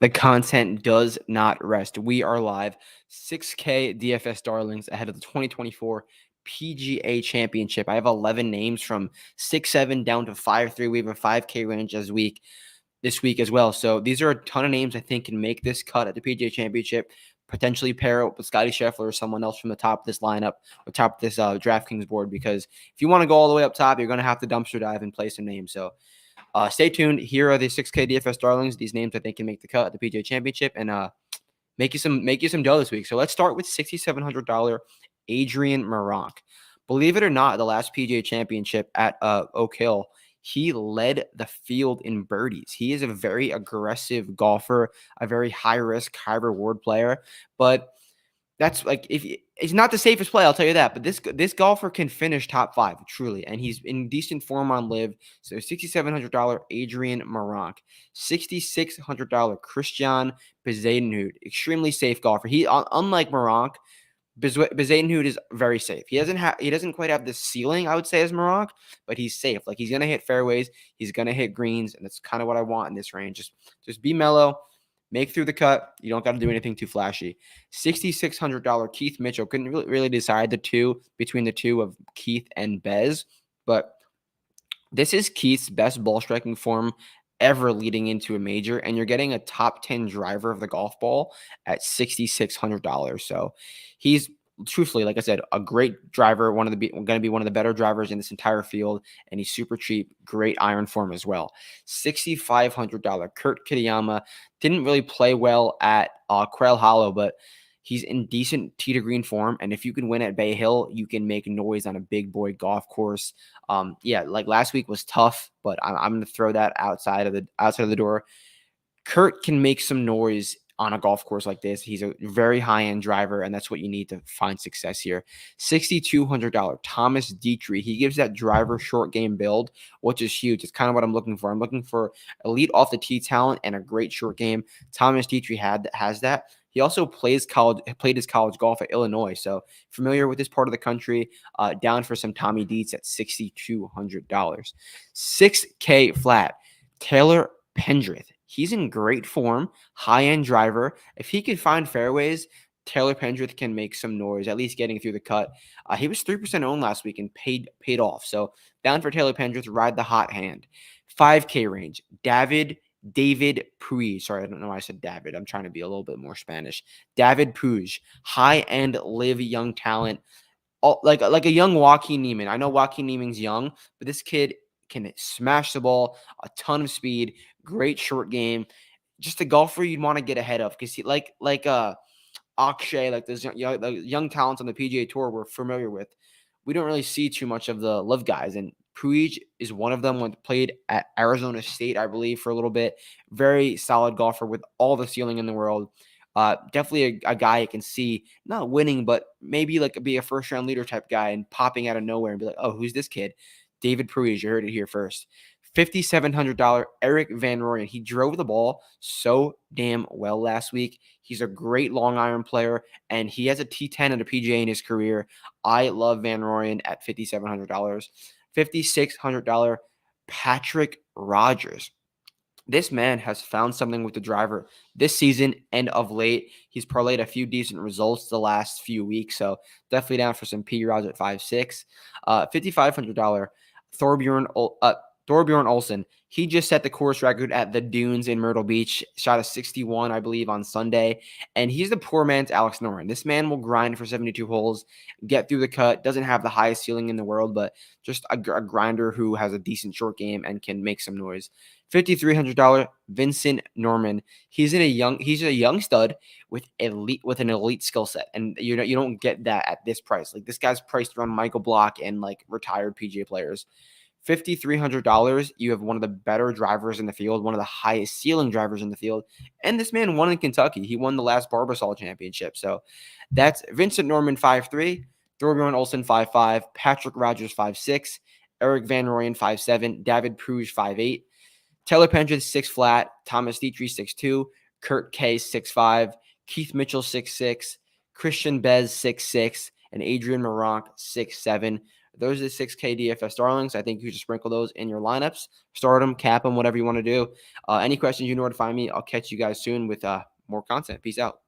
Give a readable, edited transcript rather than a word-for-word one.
The content does not rest. We are live. 6K DFS Darlings ahead of the 2024 PGA Championship. I have 11 names from 6-7 down to 5-3. We have a 5K range this week as well. So these are a ton of names I think can make this cut at the PGA Championship. Potentially pair it with Scotty Scheffler or someone else from the top of this lineup, or top of this DraftKings board. Because if you want to go all the way up top, you're going to have to dumpster dive and play some names. So stay tuned. Here are the 6K DFS Darlings. These names I think can make the cut at the PGA Championship and make you some dough this week. So let's start with $6,700 Adrian Meronk. Believe it or not, the last PGA Championship at Oak Hill, he led the field in birdies. He is a very aggressive golfer, a very high risk, high reward player, but that's like if it's not the safest play, I'll tell you that. But this golfer can finish top 5 truly, and he's in decent form on live. So $6,700 Adrian Meronk, $6,600 Christian Bezuidenhout, extremely safe golfer. He unlike Meronk, Bezuidenhout is very safe. He doesn't quite have the ceiling I would say as Meronk, but he's safe. Like he's gonna hit fairways, he's gonna hit greens, and that's kind of what I want in this range. Just be mellow. Make through the cut. You don't got to do anything too flashy. $6,600 Keith Mitchell. Couldn't really decide between the two of Keith and Bez, but this is Keith's best ball striking form ever leading into a major, and you're getting a top 10 driver of the golf ball at $6,600. So he's truthfully, like I said, a great driver, going to be one of the better drivers in this entire field, and he's super cheap, great iron form as well. $6,500 Kurt Kitayama didn't really play well at Quail Hollow, but he's in decent tee to green form, and if you can win at Bay Hill, you can make noise on a big boy golf course. Yeah, like last week was tough, but I'm going to throw that outside of the door. Kurt can make some noise on a golf course like this. He's a very high-end driver, and that's what you need to find success here. $6,200 Thomas Dietrich. He gives that driver short game build, which is huge. It's kind of what I'm looking for. I'm looking for elite off the tee talent and a great short game. Thomas Dietrich has that. He also played his college golf at Illinois, so familiar with this part of the country. Down for some Tommy Dietz at $6,200. $6K flat. Taylor Pendrith. He's in great form, high-end driver. If he can find fairways, Taylor Pendrith can make some noise, at least getting through the cut. He was 3% owned last week and paid off. So down for Taylor Pendrith, ride the hot hand. 5K range. David Puig. Sorry, I don't know why I said David. I'm trying to be a little bit more Spanish. David Puig, high-end, live young talent, like a young Joaquin Niemann. I know Joaquin Niemann's young, but this kid can smash the ball, a ton of speed, great short game, just a golfer you'd want to get ahead of because he like Akshay, like those young talents on the PGA Tour we're familiar with. We don't really see too much of the live guys, and Puig is one of them. When played at Arizona State, I believe, for a little bit. Very solid golfer with all the ceiling in the world. Definitely a guy I can see not winning, but maybe like be a first round leader type guy and popping out of nowhere and be like, oh, who's this kid? David Puig, you heard it here first. $5,700 Eric Van Rooyen. He drove the ball so damn well last week. He's a great long iron player, and he has a T10 at a PGA in his career. I love Van Rooyen at $5,700. $5,600 Patrick Rogers. This man has found something with the driver this season and of late. He's parlayed a few decent results the last few weeks, so definitely down for some P-Rods at 5.6. $5,500 Thorbjorn Olsen. He just set the course record at the Dunes in Myrtle Beach, shot a 61, I believe, on Sunday, and he's the poor man's Alex Noren. This man will grind for 72 holes, get through the cut, doesn't have the highest ceiling in the world, but just a grinder who has a decent short game and can make some noise. $5,300 Vincent Norman. He's a young stud with an elite skill set, and you don't get that at this price. Like this guy's priced around Michael Block and like retired PGA players. $5,300, you have one of the better drivers in the field, one of the highest ceiling drivers in the field, and this man won in Kentucky. He won the last Barbasol Championship. So that's Vincent Norman 5'3", Thorbjorn Olsen 5'5", Patrick Rogers 5'6", Eric Van Rooyen 5'7", David Puig 5'8", Taylor Pendrith 6 flat, Thomas Dietrich 6'2", Kurt K 6'5", Keith Mitchell 6'6", Christian Bez 6'6", and Adrian Meronk 6'7". those are the 6K DFS Darlings. I think you should sprinkle those in your lineups. Start them, cap them, whatever you want to do. Any questions, you know where to find me. I'll catch you guys soon with more content. Peace out.